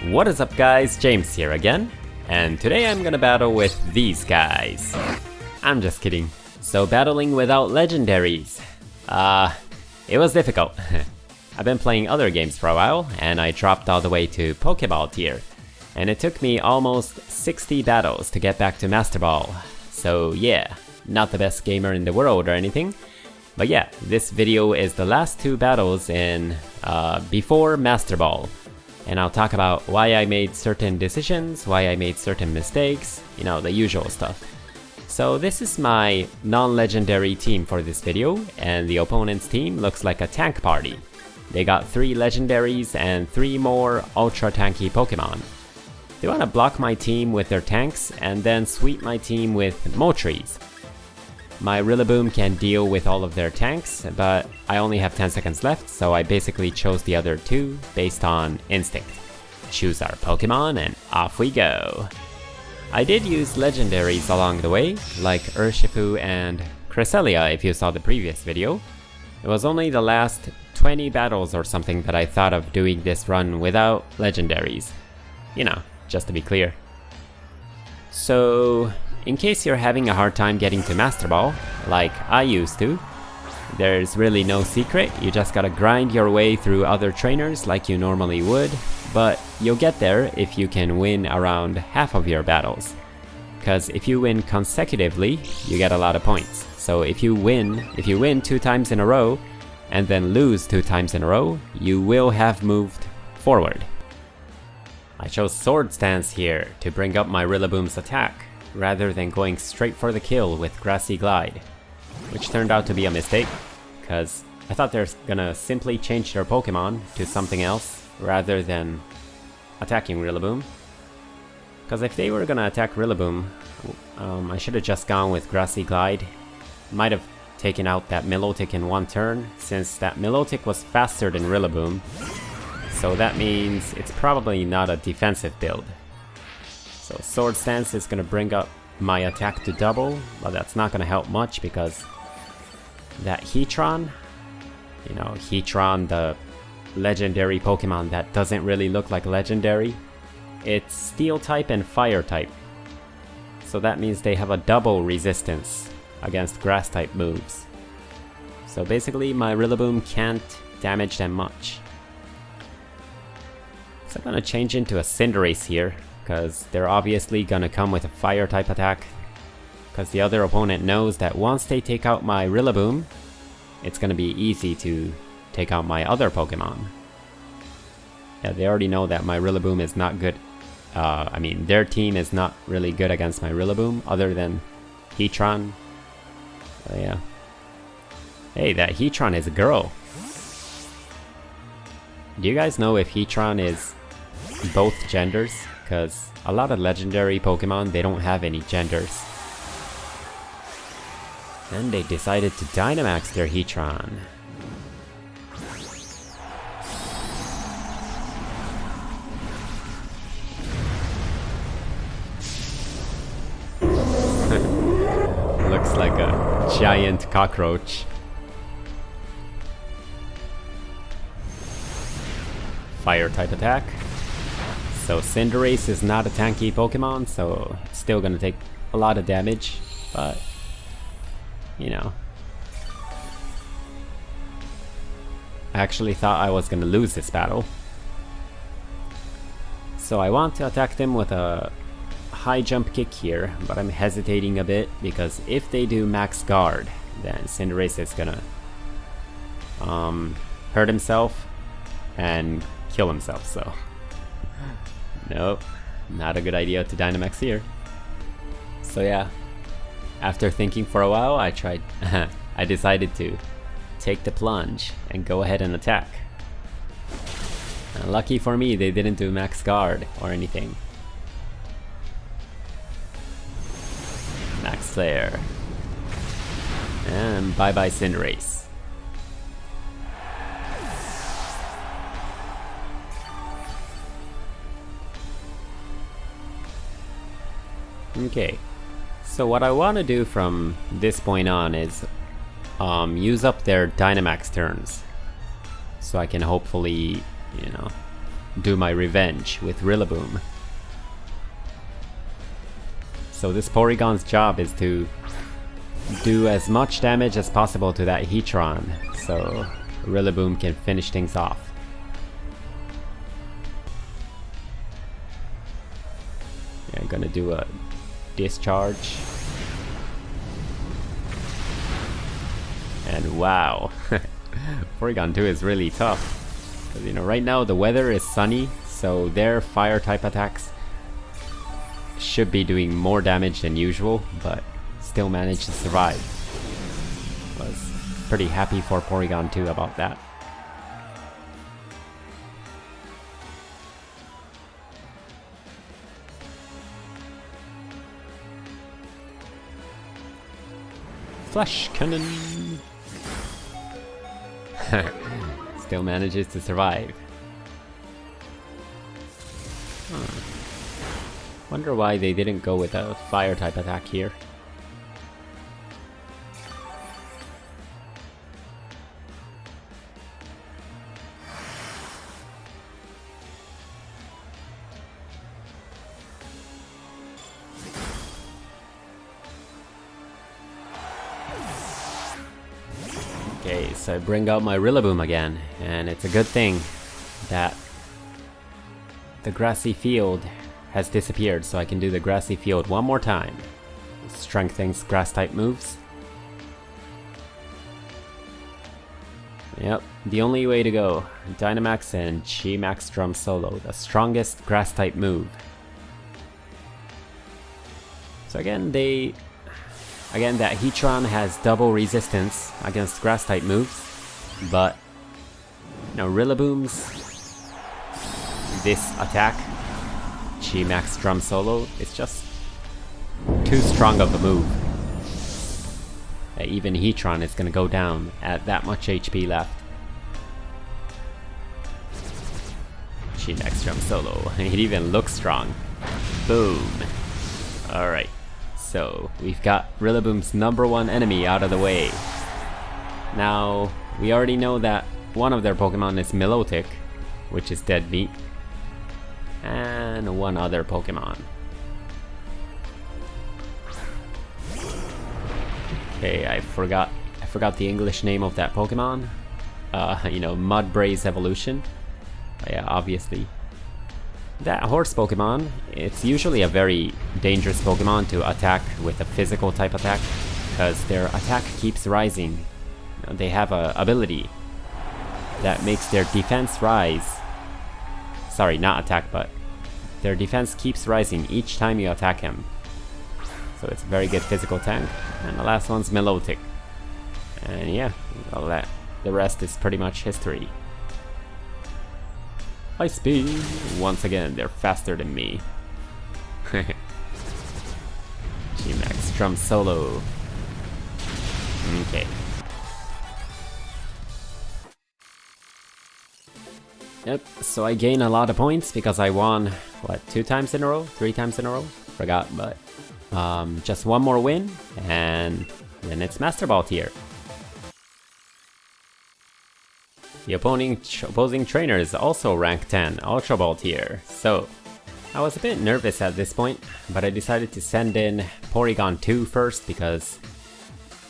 What is up guys, James here again, and today I'm gonna battle with these guys. I'm just kidding. So battling without legendaries. It was difficult. I've been playing other games for a while, and I dropped all the way to Pokeball tier. And it took me almost 60 battles to get back to Master Ball. So yeah, not the best gamer in the world or anything. But yeah, this video is the last two battles in before Master Ball. And I'll talk about why I made certain decisions, why I made certain mistakes, you know, the usual stuff. So this is my non-legendary team for this video, and the opponent's team looks like a tank party. They got 3 legendaries and 3 more ultra tanky Pokemon. They want to block my team with their tanks and then sweep my team with Moltres. My Rillaboom can deal with all of their tanks, but I only have 10 seconds left, so I basically chose the other 2 based on instinct. Choose our Pokemon and off we go. I did use legendaries along the way, like Urshifu and Cresselia if you saw the previous video. It was only the last 20 battles or something that I thought of doing this run without legendaries. You know, just to be clear. So, in case you're having a hard time getting to Master Ball, like I used to, there's really no secret. You just gotta grind your way through other trainers like you normally would, but you'll get there if you can win around half of your battles. Cause if you win consecutively, you get a lot of points. So if you win 2 times in a row, and then lose 2 times in a row, you will have moved forward. I chose Sword Stance here to bring up my Rillaboom's attack, rather than going straight for the kill with Grassy Glide, which turned out to be a mistake, cause I thought they're gonna simply change their Pokemon to something else, rather than attacking Rillaboom. Cause if they were gonna attack Rillaboom, I should have just gone with Grassy Glide. Might have taken out that Milotic in one turn, since that Milotic was faster than Rillaboom. So that means it's probably not a defensive build. So Sword Stance is gonna bring up my attack to double, but that's not gonna help much because that Heatran, you know, Heatran, the legendary Pokemon that doesn't really look like legendary, it's Steel type and Fire type. So that means they have a double resistance against Grass type moves. So basically my Rillaboom can't damage them much. So I'm gonna change into a Cinderace here, because they're obviously gonna come with a Fire type attack. Because the other opponent knows that once they take out my Rillaboom, it's gonna be easy to take out my other Pokemon. Yeah, they already know that my Rillaboom is not good. I mean, their team is not really good against my Rillaboom, other than Heatran. Yeah. Hey, that Heatran is a girl. Do you guys know if Heatran is both genders? Because a lot of legendary Pokemon, they don't have any genders. And they decided to Dynamax their Heatran. Looks like a giant cockroach. Fire type attack. So Cinderace is not a tanky Pokemon, so it's still gonna take a lot of damage, but you know. I actually thought I was gonna lose this battle. So I want to attack them with a high jump kick here, but I'm hesitating a bit because if they do max guard, then Cinderace is gonna hurt himself and kill himself, so nope, not a good idea to Dynamax here. So yeah, after thinking for a while, I decided to take the plunge and go ahead and attack. And lucky for me, they didn't do max guard or anything. Max Flare. And bye bye Cinderace. Okay, so what I want to do from this point on is use up their Dynamax turns, so I can hopefully, you know, do my revenge with Rillaboom. So this Porygon's job is to do as much damage as possible to that Heatran, so Rillaboom can finish things off. Yeah, I'm gonna do a discharge. And wow, Porygon 2 is really tough. Because, you know, right now the weather is sunny, so their fire type attacks should be doing more damage than usual, but still managed to survive. Was pretty happy for Porygon 2 about that. Flash Cannon! Still manages to survive. Wonder why they didn't go with a fire type attack here. Okay, so I bring out my Rillaboom again, and it's a good thing that the grassy field has disappeared, so I can do the grassy field one more time. Strengthens grass type moves. Yep, the only way to go. Dynamax and G-Max Drum Solo, the strongest grass type move. So again, that Heatran has double resistance against grass type moves, but you know, Rillaboom's this attack, G-Max Drum Solo, is just too strong of a move. Even Heatran is gonna go down at that much HP left. G-Max Drum Solo, it even looks strong. Boom. Alright. So, we've got Rillaboom's #1 enemy out of the way. Now, we already know that one of their Pokemon is Milotic, which is dead meat. And one other Pokemon. Okay, I forgot the English name of that Pokemon. You know, Mudbray's evolution. Yeah, obviously. That horse Pokemon, it's usually a very dangerous Pokemon to attack with a physical type attack, because their attack keeps rising. You know, they have a ability that makes their defense rise. Sorry, not attack, but their defense keeps rising each time you attack him. So it's a very good physical tank. And the last one's Milotic. And yeah, well, the rest is pretty much history. High speed! Once again, they're faster than me. G-Max Drum Solo. Okay. Yep, so I gain a lot of points because I won, what, 2 times in a row? 3 times in a row? Forgot, but just one more win, and then it's Master Ball tier. The opposing trainer is also rank 10, Ultra Ball tier, so I was a bit nervous at this point, but I decided to send in Porygon 2 first because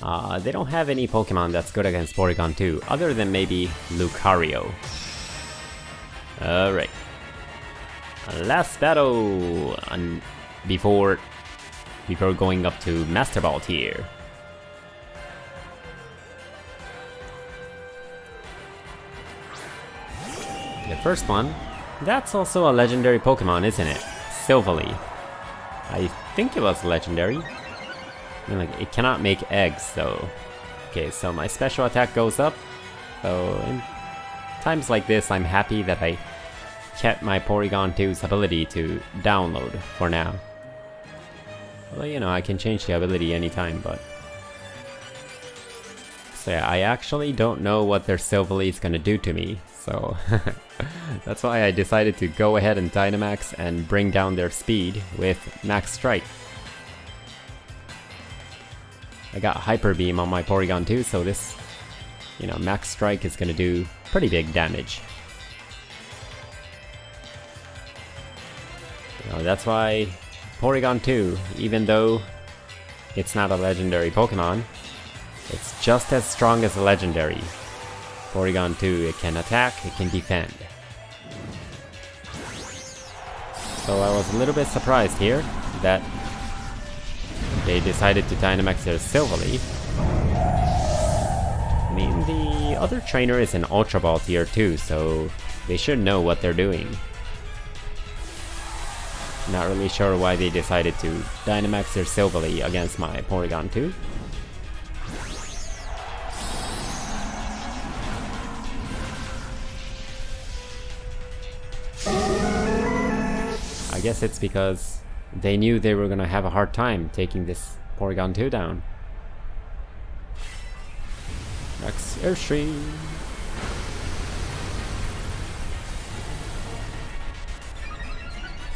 they don't have any Pokemon that's good against Porygon 2, other than maybe Lucario. Alright. Last battle before going up to Master Ball tier. The first one, that's also a legendary Pokemon, isn't it? Silvally. I think it was legendary. I mean, like, it cannot make eggs, though. Okay, so my special attack goes up. So, in times like this, I'm happy that I kept my Porygon 2's ability to download for now. Well, you know, I can change the ability anytime, but... So yeah, I actually don't know what their Silvally is gonna do to me, so... That's why I decided to go ahead and Dynamax and bring down their speed with Max Strike. I got Hyper Beam on my Porygon 2, so this, you know, Max Strike is gonna do pretty big damage. That's why Porygon 2, even though it's not a legendary Pokemon, it's just as strong as a legendary. Porygon 2, it can attack, it can defend. So I was a little bit surprised here that they decided to Dynamax their Silvally. I mean, the other trainer is an Ultra Ball tier 2, so they should know what they're doing. Not really sure why they decided to Dynamax their Silvally against my Porygon 2. I guess it's because they knew they were gonna have a hard time taking this Porygon 2 down. Max Airstream.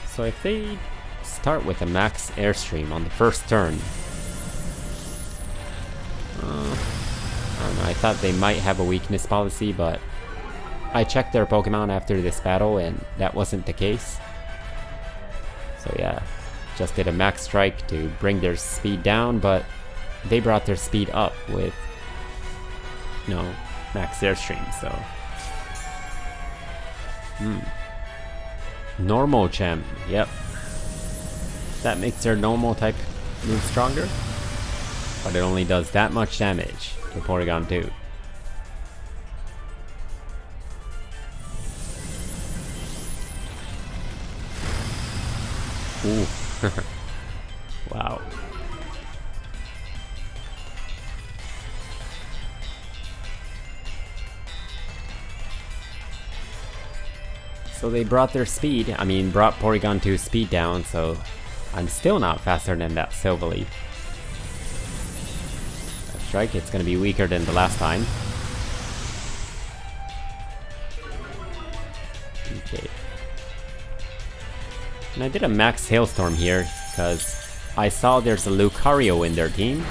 So if they start with a Max Airstream on the first turn, I don't know, I thought they might have a weakness policy, but I checked their Pokemon after this battle and that wasn't the case. So yeah, just did a Max Strike to bring their speed down, but they brought their speed up with, Max Airstream, so... Normal Gem, yep. That makes their normal type move stronger, but it only does that much damage to Porygon 2. Ooh. Wow. So they brought their speed, brought Porygon 2's speed down, so I'm still not faster than that Silvally. That strike, it's gonna be weaker than the last time. Okay. And I did a Max Hailstorm here, because I saw there's a Lucario in their team.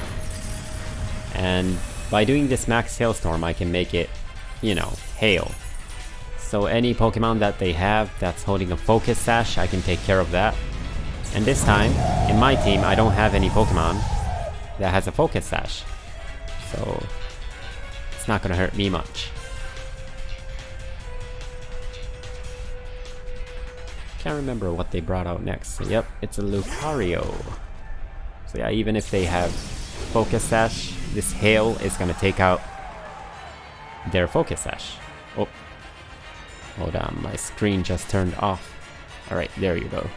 And by doing this Max Hailstorm, I can make it, hail. So any Pokemon that they have that's holding a Focus Sash, I can take care of that. And this time, in my team, I don't have any Pokemon that has a Focus Sash. So it's not gonna hurt me much. Can't remember what they brought out next. So, yep, it's a Lucario. So yeah, even if they have Focus Sash, this Hail is gonna take out their Focus Sash. Oh. Hold on, my screen just turned off. Alright, there you go.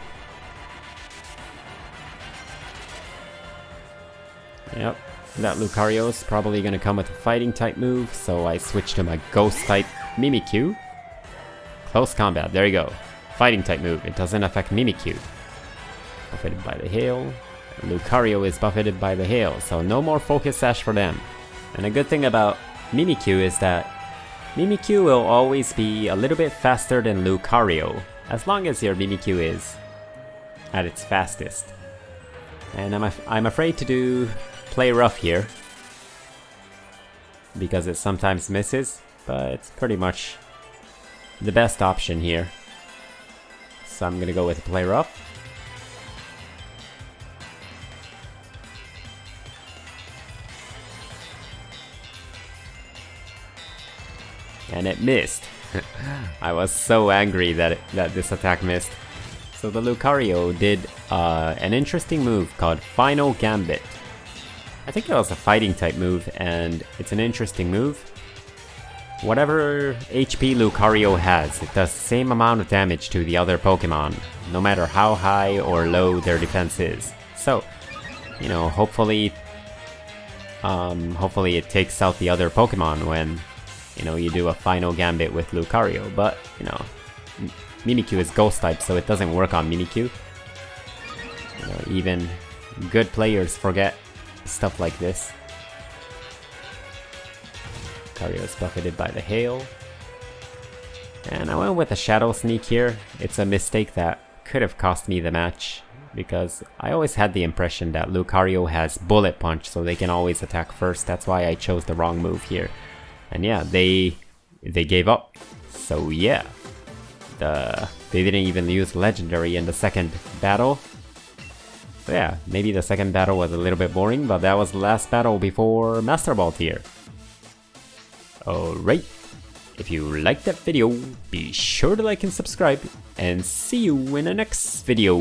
Yep, that Lucario is probably gonna come with a fighting type move, so I switched to my ghost type Mimikyu. Close combat, there you go. Fighting type move, it doesn't affect Mimikyu. Buffeted by the Hail. Lucario is buffeted by the Hail, so no more Focus Sash for them. And a good thing about Mimikyu is that Mimikyu will always be a little bit faster than Lucario, as long as your Mimikyu is at its fastest. And I'm afraid to play rough here, because it sometimes misses, but it's pretty much the best option here. So I'm gonna go with play rough. And it missed. I was so angry that this attack missed. So the Lucario did an interesting move called Final Gambit. I think it was a fighting type move, and it's an interesting move. Whatever HP Lucario has, it does the same amount of damage to the other Pokemon, no matter how high or low their defense is. So, hopefully it takes out the other Pokemon when you do a Final Gambit with Lucario, but, Mimikyu is Ghost type, so it doesn't work on Mimikyu. Even good players forget stuff like this. Lucario is buffeted by the Hail. And I went with a Shadow Sneak here. It's a mistake that could have cost me the match, because I always had the impression that Lucario has Bullet Punch, so they can always attack first. That's why I chose the wrong move here. And yeah, they gave up. So yeah, the They didn't even use Legendary in the second battle. So yeah, maybe the second battle was a little bit boring, but that was the last battle before Master Ball tier. Alright, if you liked that video, be sure to like and subscribe, and see you in the next video.